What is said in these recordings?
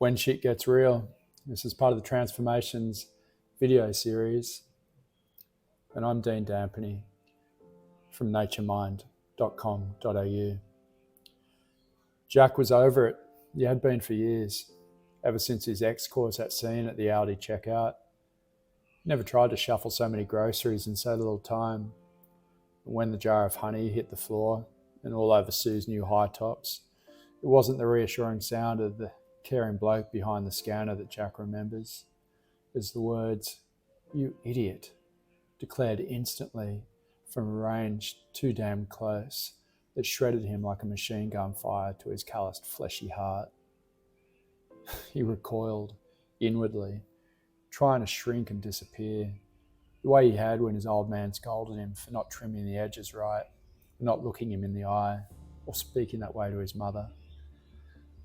When Shit Gets Real. This is part of the Transformations video series. And I'm Dean Dampney from naturemind.com.au. Jack was over it. He had been for years, ever since his ex caused that scene at the Aldi checkout. Never tried to shuffle so many groceries in so little time. And when the jar of honey hit the floor and all over Sue's new high tops, it wasn't the reassuring sound of the caring bloke behind the scanner that Jack remembers. It's the words, "You idiot," declared instantly from a range too damn close that shredded him like a machine gun fire to his calloused fleshy heart. He recoiled inwardly, trying to shrink and disappear, the way he had when his old man scolded him for not trimming the edges right, not looking him in the eye, or speaking that way to his mother.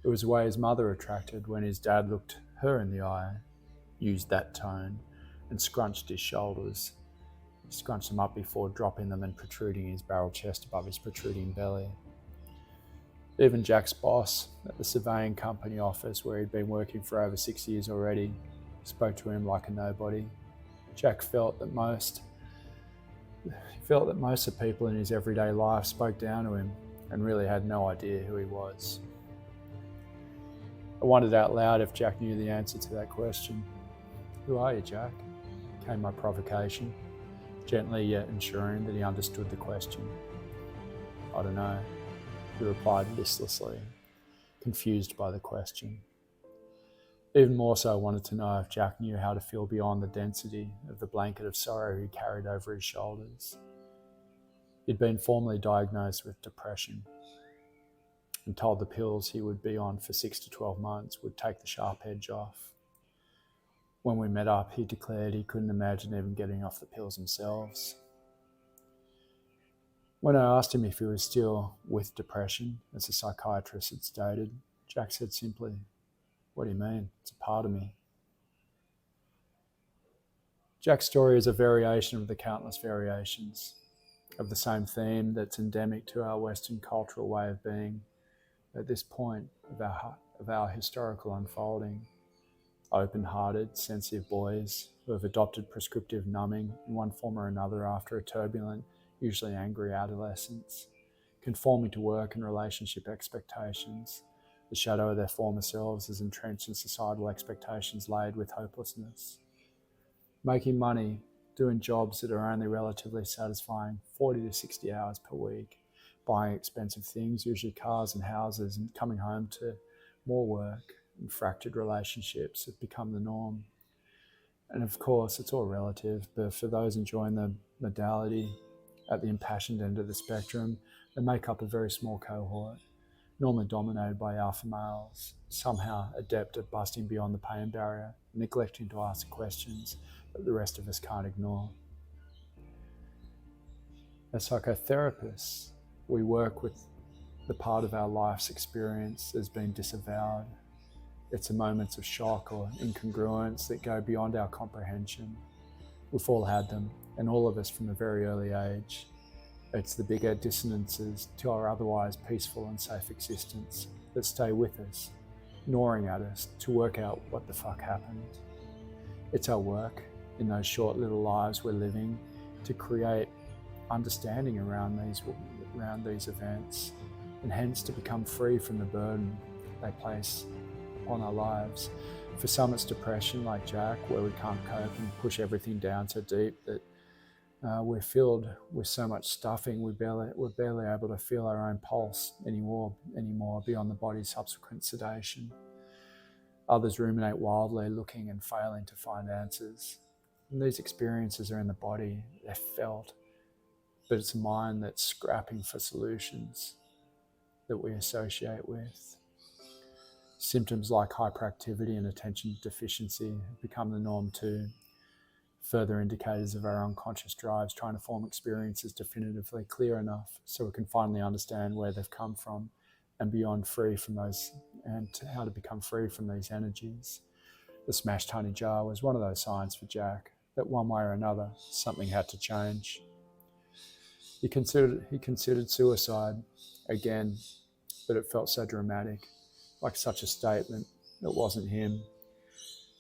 It was the way his mother attracted when his dad looked her in the eye, used that tone, and scrunched his shoulders. He scrunched them up before dropping them and protruding his barrel chest above his protruding belly. Even Jack's boss at the surveying company office, where he'd been working for over 6 years already, spoke to him like a nobody. Jack felt that most of people in his everyday life spoke down to him and really had no idea who he was. I wondered out loud if Jack knew the answer to that question. "Who are you, Jack?" came my provocation, gently yet ensuring that he understood the question. "I don't know," he replied listlessly, confused by the question. Even more so, I wanted to know if Jack knew how to feel beyond the density of the blanket of sorrow he carried over his shoulders. He'd been formally diagnosed with depression and told the pills he would be on for 6 to 12 months would take the sharp edge off. When we met up, he declared he couldn't imagine even getting off the pills themselves. When I asked him if he was still with depression, as the psychiatrist had stated, Jack said simply, "What do you mean? It's a part of me." Jack's story is a variation of the countless variations of the same theme that's endemic to our Western cultural way of being at this point of our historical unfolding. Open-hearted, sensitive boys who have adopted prescriptive numbing in one form or another after a turbulent, usually angry adolescence, conforming to work and relationship expectations. The shadow of their former selves is entrenched in societal expectations laid with hopelessness. Making money, doing jobs that are only relatively satisfying 40 to 60 hours per week, buying expensive things, usually cars and houses, and coming home to more work, and fractured relationships have become the norm. And of course, it's all relative, but for those enjoying the modality at the impassioned end of the spectrum, they make up a very small cohort, normally dominated by alpha males, somehow adept at busting beyond the pain barrier, neglecting to ask questions that the rest of us can't ignore. As psychotherapists, we work with the part of our life's experience that's been disavowed. It's the moments of shock or incongruence that go beyond our comprehension. We've all had them, and all of us from a very early age. It's the bigger dissonances to our otherwise peaceful and safe existence that stay with us, gnawing at us to work out what the fuck happened. It's our work in those short little lives we're living to create understanding around these events, and hence to become free from the burden they place upon our lives. For some, it's depression, like Jack, where we can't cope and push everything down so deep that we're filled with so much stuffing we're barely able to feel our own pulse anymore beyond the body's subsequent sedation. Others ruminate wildly, looking and failing to find answers. And these experiences are in the body, they're felt, but it's a mind that's scrapping for solutions that we associate with. Symptoms like hyperactivity and attention deficiency have become the norm too, further indicators of our unconscious drives trying to form experiences definitively clear enough so we can finally understand where they've come from and beyond free from those, and how to become free from these energies. The smashed honey jar was one of those signs for Jack that one way or another something had to change. He considered suicide again, but it felt so dramatic, like such a statement it wasn't him.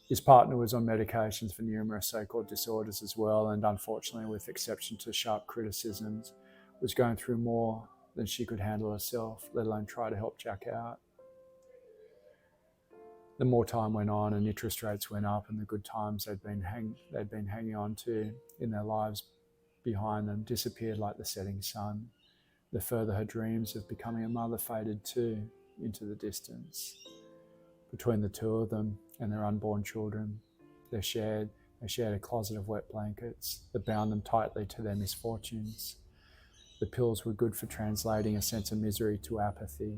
His partner was on medications for numerous so-called disorders as well, and unfortunately, with exception to sharp criticisms, was going through more than she could handle herself, let alone try to help Jack out. The more time went on and interest rates went up, and the good times they'd been hanging on to in their lives behind them disappeared like the setting sun. The further her dreams of becoming a mother faded too into the distance. Between the two of them and their unborn children, they shared a closet of wet blankets that bound them tightly to their misfortunes. The pills were good for translating a sense of misery to apathy,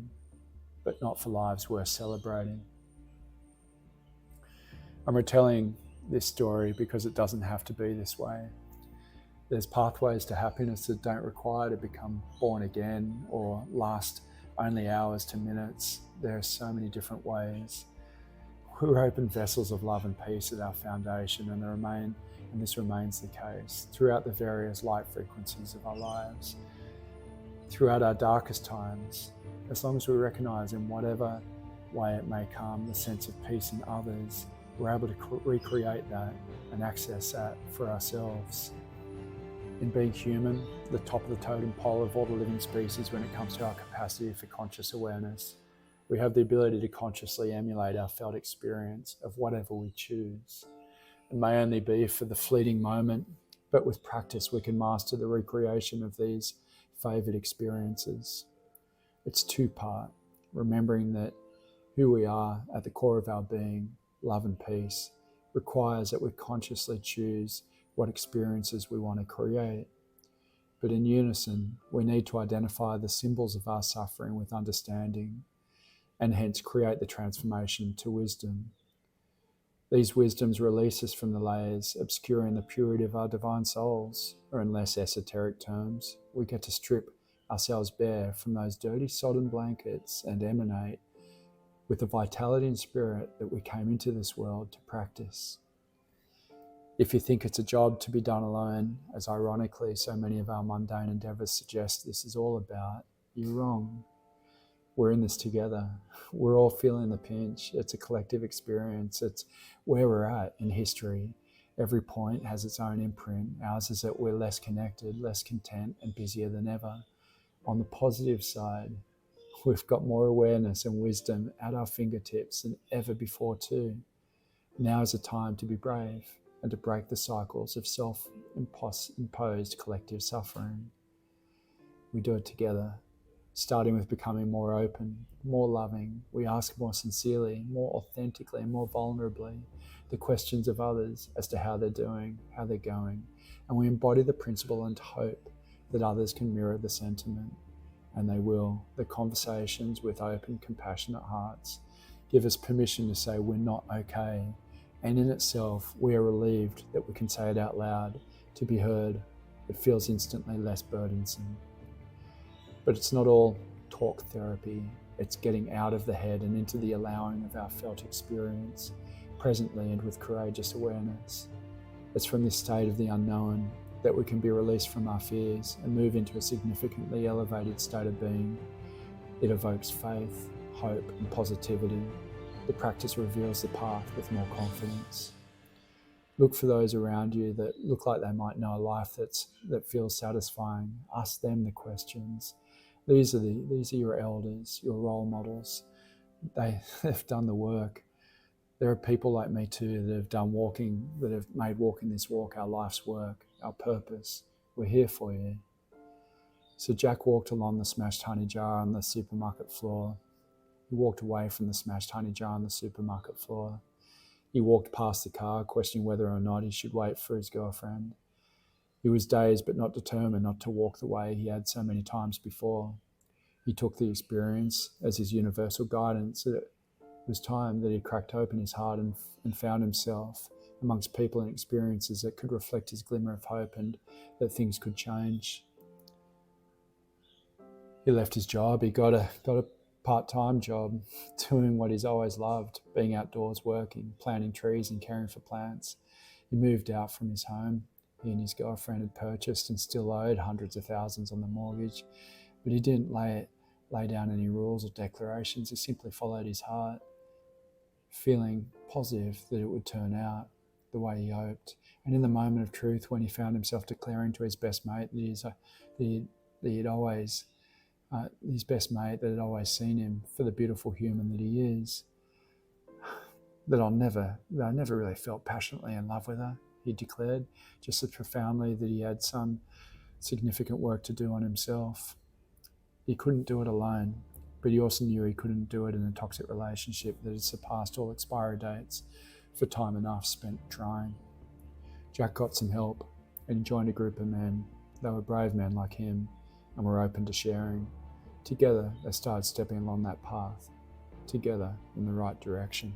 but not for lives worth celebrating. I'm retelling this story because it doesn't have to be this way. There's pathways to happiness that don't require to become born again or last only hours to minutes. There are so many different ways. We're open vessels of love and peace at our foundation, and this remains the case throughout the various light frequencies of our lives. Throughout our darkest times, as long as we recognize in whatever way it may come, the sense of peace in others, we're able to recreate that and access that for ourselves. In being human, the top of the totem pole of all the living species when it comes to our capacity for conscious awareness, we have the ability to consciously emulate our felt experience of whatever we choose. It may only be for the fleeting moment, but with practice we can master the recreation of these favoured experiences. It's two-part, remembering that who we are at the core of our being, love and peace, requires that we consciously choose what experiences we want to create. But in unison, we need to identify the symbols of our suffering with understanding, and hence create the transformation to wisdom. These wisdoms release us from the layers obscuring the purity of our divine souls, or in less esoteric terms, we get to strip ourselves bare from those dirty sodden blankets and emanate with the vitality and spirit that we came into this world to practice. If you think it's a job to be done alone, as ironically so many of our mundane endeavours suggest this is all about, you're wrong. We're in this together. We're all feeling the pinch. It's a collective experience. It's where we're at in history. Every point has its own imprint. Ours is that we're less connected, less content, and busier than ever. On the positive side, we've got more awareness and wisdom at our fingertips than ever before too. Now is a time to be brave and to break the cycles of self-imposed collective suffering. We do it together, starting with becoming more open, more loving. We ask more sincerely, more authentically, more vulnerably the questions of others as to how they're doing, how they're going. And we embody the principle and hope that others can mirror the sentiment. And they will. The conversations with open, compassionate hearts give us permission to say we're not okay. And in itself, we are relieved that we can say it out loud. To be heard, it feels instantly less burdensome. But it's not all talk therapy. It's getting out of the head and into the allowing of our felt experience, presently and with courageous awareness. It's from this state of the unknown that we can be released from our fears and move into a significantly elevated state of being. It evokes faith, hope, and positivity. The practice reveals the path with more confidence. Look for those around you that look like they might know a life that feels satisfying. Ask them the questions. These are your elders, your role models. They've done the work. There are people like me too that have made walking this walk our life's work, our purpose. We're here for you. So Jack walked along the smashed honey jar on the supermarket floor. He walked away from the smashed honey jar on the supermarket floor. He walked past the car, questioning whether or not he should wait for his girlfriend. He was dazed but not determined not to walk the way he had so many times before. He took the experience as his universal guidance. It was time that he cracked open his heart and found himself amongst people and experiences that could reflect his glimmer of hope and that things could change. He left his job. He got a part-time job doing what he's always loved, being outdoors, working, planting trees and caring for plants. He moved out from his home. He and his girlfriend had purchased and still owed hundreds of thousands on the mortgage, but he didn't lay down any rules or declarations. He simply followed his heart. feeling positive that it would turn out the way he hoped. And in the moment of truth, when he found himself declaring to his best mate his best mate that had always seen him for the beautiful human that he is, that I never really felt passionately in love with her, he declared, just as profoundly that he had some significant work to do on himself. He couldn't do it alone, but he also knew he couldn't do it in a toxic relationship that had surpassed all expiry dates for time enough spent trying. Jack got some help and he joined a group of men. They were brave men like him and were open to sharing. Together, they started stepping along that path, together in the right direction.